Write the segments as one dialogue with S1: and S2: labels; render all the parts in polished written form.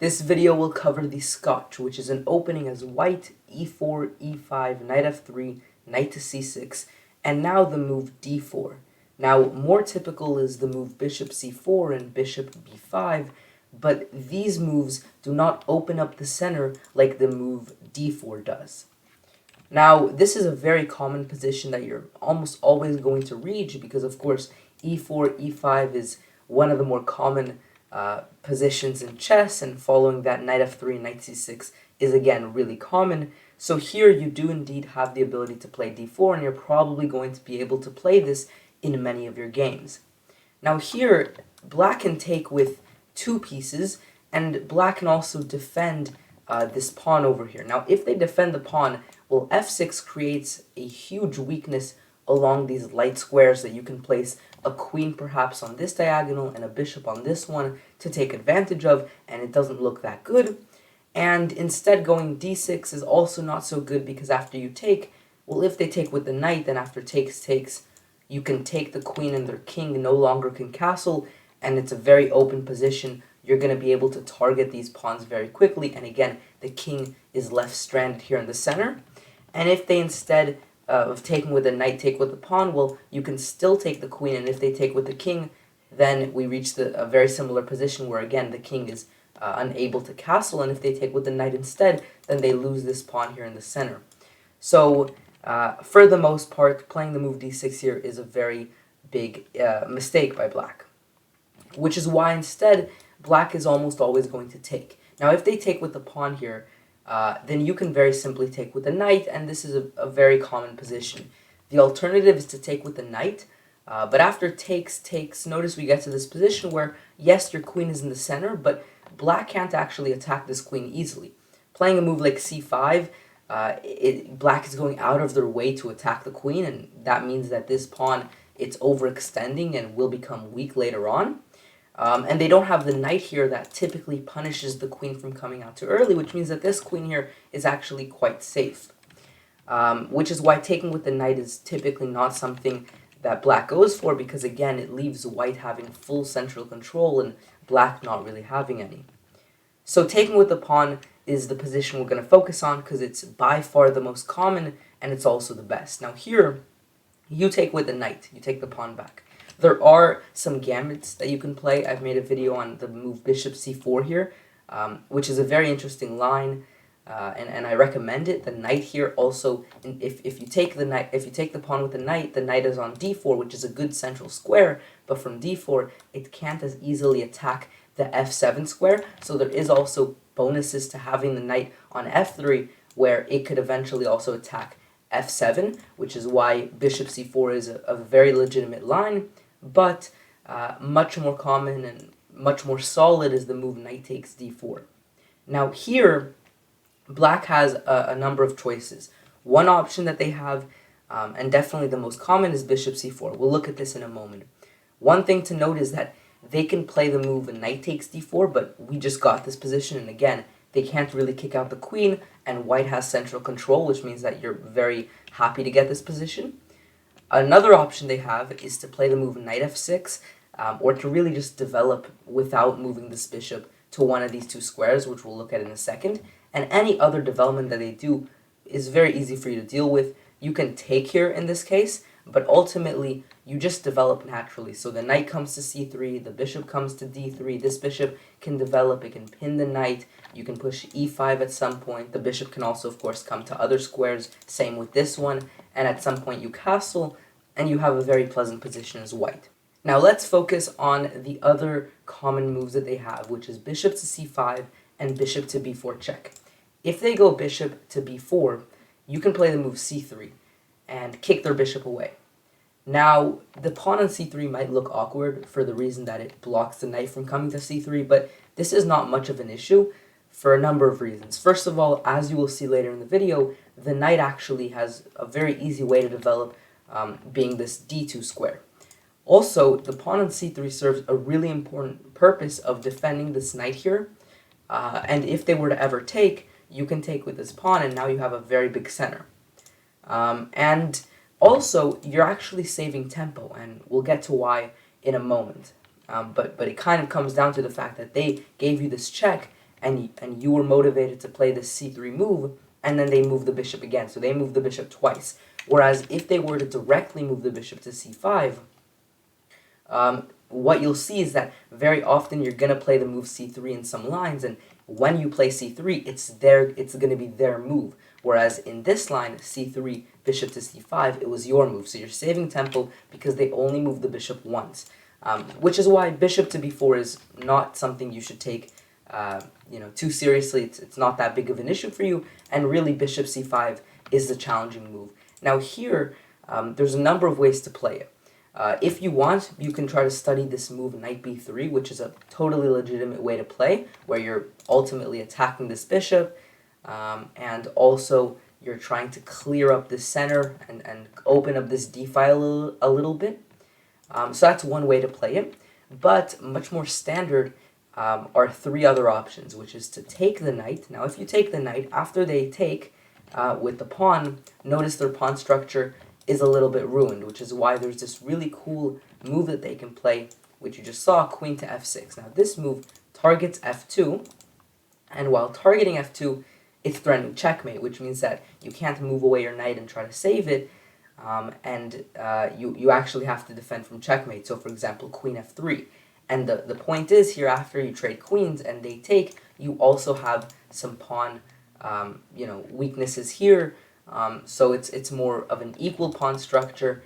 S1: This video will cover the Scotch, which is an opening as white, e4, e5, knight f3, knight to c6, and now the move d4. Now, more typical is the move bishop c4 and bishop b5, but these moves do not open up the center like the move d4 does. Now, this is a very common position that you're almost always going to reach because, of course, e4, e5 is one of the more common positions in chess, and following that knight f3, knight c6 is again really common. So here you do indeed have the ability to play d4, and you're probably going to be able to play this in many of your games. Now here, black can take with two pieces, and black can also defend this pawn over here. Now if they defend the pawn, well, f6 creates a huge weakness along these light squares that you can place a queen perhaps on this diagonal and a bishop on this one to take advantage of, and it doesn't look that good. And instead going d6 is also not so good because after you take, well, if they take with the knight, then after takes, you can take the queen and their king no longer can castle, and it's a very open position. You're going to be able to target these pawns very quickly, and again, the king is left stranded here in the center. And if they instead of taking with the knight take with the pawn, well, you can still take the queen, and if they take with the king, then we reach a very similar position where again the king is unable to castle, and if they take with the knight instead, then they lose this pawn here in the center. So for the most part, playing the move d6 here is a very big mistake by black, which is why instead black is almost always going to take. Now if they take with the pawn here, then you can very simply take with the knight, and this is a very common position. The alternative is to take with the knight, but after takes, notice we get to this position where, yes, your queen is in the center, but black can't actually attack this queen easily. Playing a move like c5, black is going out of their way to attack the queen, and that means that this pawn, it's overextending and will become weak later on. And they don't have the knight here that typically punishes the queen from coming out too early, which means that this queen here is actually quite safe. Which is why taking with the knight is typically not something that black goes for, because again, it leaves white having full central control and black not really having any. So taking with the pawn is the position we're going to focus on because it's by far the most common and it's also the best. Now here, you take with the knight, you take the pawn back. There are some gambits that you can play. I've made a video on the move bishop c4 here, which is a very interesting line, and I recommend it. The knight here also, if you take the pawn with the knight is on d4, which is a good central square, but from d4 it can't as easily attack the f7 square. So there is also bonuses to having the knight on f3, where it could eventually also attack f7, which is why bishop c4 is a very legitimate line. But much more common and much more solid is the move knight takes d4. Now here, black has a number of choices. One option that they have, and definitely the most common, is bishop c4. We'll look at this in a moment. One thing to note is that they can play the move knight takes d4, but we just got this position, and again, they can't really kick out the queen, and white has central control, which means that you're very happy to get this position. Another option they have is to play the move knight f6, or to really just develop without moving this bishop to one of these two squares, which we'll look at in a second. And any other development that they do is very easy for you to deal with. You can take here in this case, but ultimately you just develop naturally. So the knight comes to c3, the bishop comes to d3, this bishop can develop, it can pin the knight, you can push e5 at some point, the bishop can also of course come to other squares, same with this one, and at some point you castle, and you have a very pleasant position as white. Now let's focus on the other common moves that they have, which is bishop to c5 and bishop to b4 check. If they go bishop to b4, you can play the move c3 and kick their bishop away. Now, the pawn on c3 might look awkward for the reason that it blocks the knight from coming to c3, but this is not much of an issue for a number of reasons. First of all, as you will see later in the video, the knight actually has a very easy way to develop, being this d2 square. Also, the pawn on c3 serves a really important purpose of defending this knight here, and if they were to ever take, you can take with this pawn, and now you have a very big center. And also, you're actually saving tempo, and we'll get to why in a moment. But it kind of comes down to the fact that they gave you this check, and you were motivated to play this c3 move, and then they move the bishop again. So they move the bishop twice. Whereas if they were to directly move the bishop to c5, what you'll see is that very often you're going to play the move c3 in some lines, and when you play c3, it's going to be their move. Whereas in this line, c3, bishop to c5, it was your move. So you're saving tempo because they only move the bishop once, which is why bishop to b4 is not something you should take too seriously. It's not that big of an issue for you, and really bishop c5 is the challenging move. Now here, there's a number of ways to play it. If you want, you can try to study this move knight b3, which is a totally legitimate way to play, where you're ultimately attacking this bishop, and also you're trying to clear up the center and open up this d file a little bit. So that's one way to play it, but much more standard are three other options, which is to take the knight. Now if you take the knight, after they take with the pawn, notice their pawn structure is a little bit ruined, which is why there's this really cool move that they can play, which you just saw, queen to f6. Now this move targets f2, and while targeting f2, it's threatening checkmate, which means that you can't move away your knight and try to save it, and you actually have to defend from checkmate. So for example, queen f3. And the point is here, after you trade queens and they take, you also have some pawn weaknesses here. So it's more of an equal pawn structure,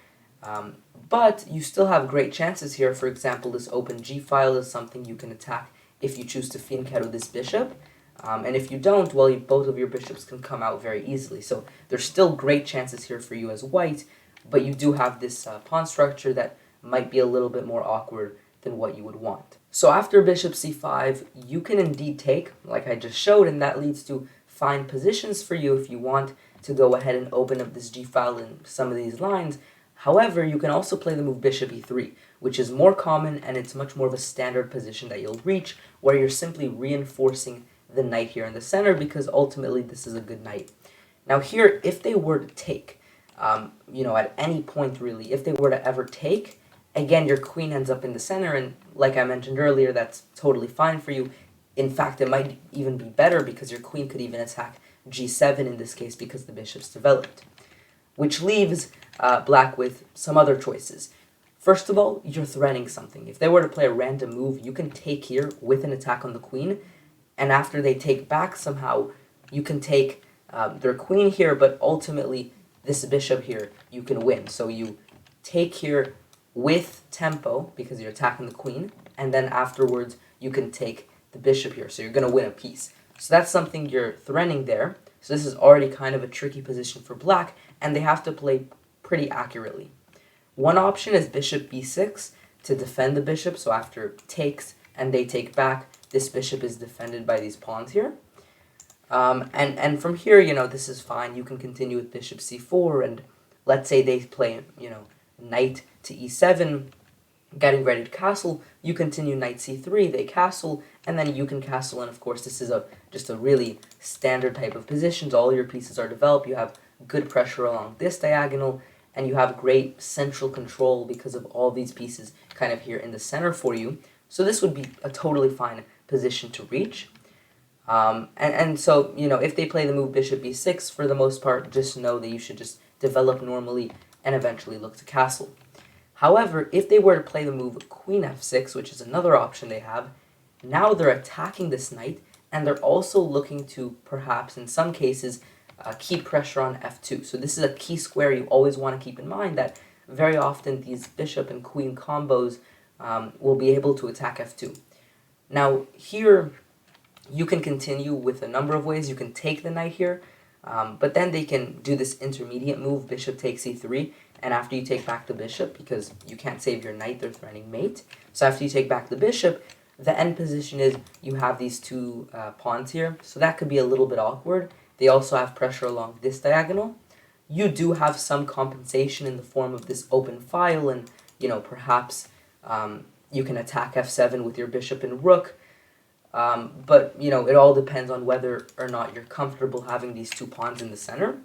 S1: but you still have great chances here. For example, this open g file is something you can attack if you choose to fianchetto this bishop, and if you don't, well, both of your bishops can come out very easily. So there's still great chances here for you as white, but you do have this pawn structure that might be a little bit more awkward than what you would want. So after bishop c5, you can indeed take, like I just showed, and that leads to fine positions for you if you want to go ahead and open up this g file in some of these lines. However, you can also play the move bishop e3, which is more common, and it's much more of a standard position that you'll reach, where you're simply reinforcing the knight here in the center, because ultimately this is a good knight. Now here, if they were to take, at any point really, if they were to ever take, again, your queen ends up in the center, and like I mentioned earlier, that's totally fine for you. In fact, it might even be better because your queen could even attack g7 in this case because the bishop's developed. Which leaves black with some other choices. First of all, you're threatening something. If they were to play a random move, you can take here with an attack on the queen, and after they take back somehow, you can take their queen here, but ultimately this bishop here, you can win. So you take here with tempo because you're attacking the queen, and then afterwards you can take the bishop here, so you're going to win a piece. So that's something you're threatening there. So this is already kind of a tricky position for black, and they have to play pretty accurately. One option is bishop b6 to defend the bishop, so after takes and they take back, this bishop is defended by these pawns here. And from here, this is fine. You can continue with bishop c4, and let's say they play, knight to e7, getting ready to castle. You continue knight c3, they castle, and then you can castle, and of course this is just a really standard type of positions. All your pieces are developed, you have good pressure along this diagonal, and you have great central control because of all these pieces kind of here in the center for you. So this would be a totally fine position to reach. And so, if they play the move bishop b6, for the most part, just know that you should just develop normally and eventually look to castle. However, if they were to play the move queen f6, which is another option they have, now they're attacking this knight, and they're also looking to, perhaps in some cases, keep pressure on f2. So this is a key square you always want to keep in mind, that very often these bishop and queen combos will be able to attack f2. Now here, you can continue with a number of ways. You can take the knight here, but then they can do this intermediate move, bishop takes e3, and after you take back the bishop, because you can't save your knight, they're threatening mate. So after you take back the bishop, the end position is you have these two pawns here, so that could be a little bit awkward. They also have pressure along this diagonal. You do have some compensation in the form of this open file, and perhaps you can attack f7 with your bishop and rook, but it all depends on whether or not you're comfortable having these two pawns in the center.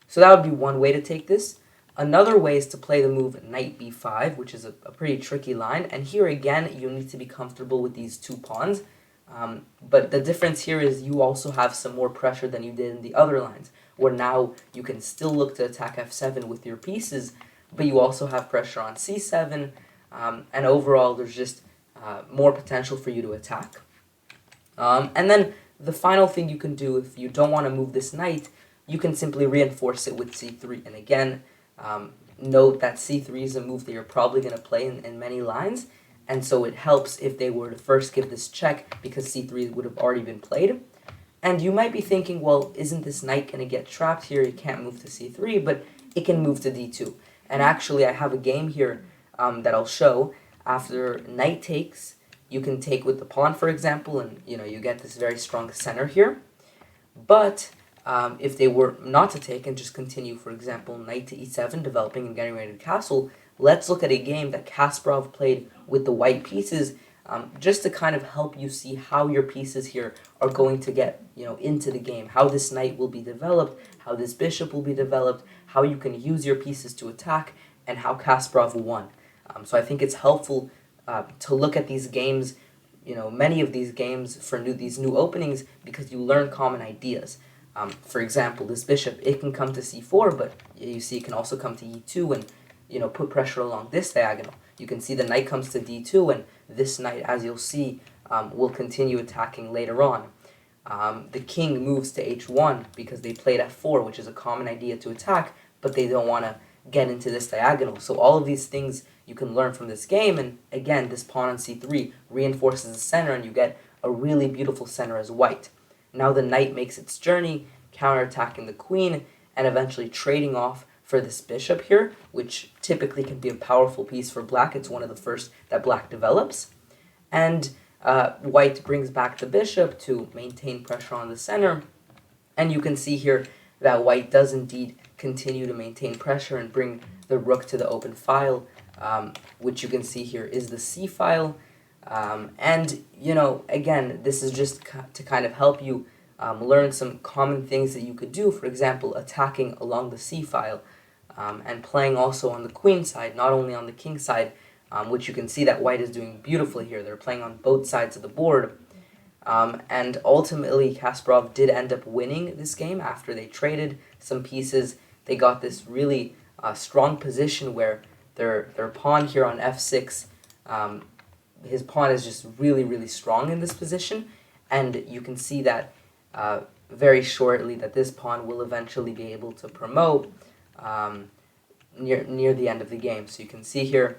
S1: So that would be one way to take this. Another way is to play the move knight b5, which is a pretty tricky line, and here again you need to be comfortable with these two pawns. But the difference here is you also have some more pressure than you did in the other lines, where now you can still look to attack f7 with your pieces, but you also have pressure on c7, and overall there's just more potential for you to attack. And then the final thing you can do if you don't want to move this knight, you can simply reinforce it with c3. And again, note that c3 is a move that you're probably going to play in many lines, and so it helps if they were to first give this check, because c3 would have already been played. And you might be thinking, well, isn't this knight going to get trapped here? It can't move to c3, but it can move to d2. And actually, I have a game here that I'll show. After knight takes, you can take with the pawn, for example, and you get this very strong center here. But if they were not to take and just continue, for example, knight to e7, developing and getting ready to castle, let's look at a game that Kasparov played with the white pieces, just to kind of help you see how your pieces here are going to get into the game, how this knight will be developed, how this bishop will be developed, how you can use your pieces to attack, and how Kasparov won. So I think it's helpful to look at these games, many of these games for these new openings, because you learn common ideas. For example, this bishop, it can come to c4, but you see it can also come to e2 and put pressure along this diagonal. You can see the knight comes to d2, and this knight, as you'll see, will continue attacking later on. The king moves to h1 because they played f4, which is a common idea to attack, but they don't want to get into this diagonal. So all of these things you can learn from this game, and again, this pawn on c3 reinforces the center, and you get a really beautiful center as white. Now the knight makes its journey, counterattacking the queen, and eventually trading off for this bishop here, which typically can be a powerful piece for black. It's one of the first that black develops. And white brings back the bishop to maintain pressure on the center. And you can see here that white does indeed continue to maintain pressure and bring the rook to the open file, which you can see here is the c file. And again, this is just to kind of help you learn some common things that you could do. For example, attacking along the c file, and playing also on the queen side, not only on the king side, which you can see that white is doing beautifully here. They're playing on both sides of the board. And ultimately, Kasparov did end up winning this game after they traded some pieces. They got this really strong position where their pawn here on f6, his pawn is just really, really strong in this position. And you can see that very shortly that this pawn will eventually be able to promote near the end of the game. So you can see here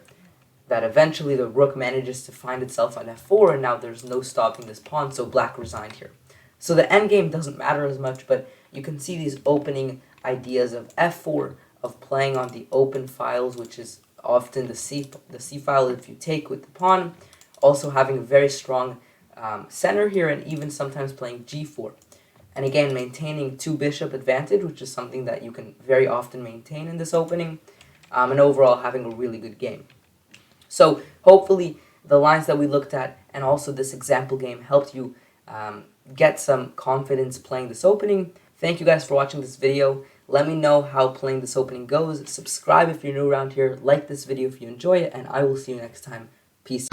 S1: that eventually the rook manages to find itself on f4, and now there's no stopping this pawn, so black resigned here. So the endgame doesn't matter as much, but you can see these opening ideas of f4, of playing on the open files, which is often the c file if you take with the pawn, also having a very strong center here, and even sometimes playing g4. And again, maintaining two bishop advantage, which is something that you can very often maintain in this opening, and overall having a really good game. So hopefully the lines that we looked at and also this example game helped you get some confidence playing this opening. Thank you guys for watching this video. Let me know how playing this opening goes. Subscribe if you're new around here. Like this video if you enjoy it, and I will see you next time. Peace.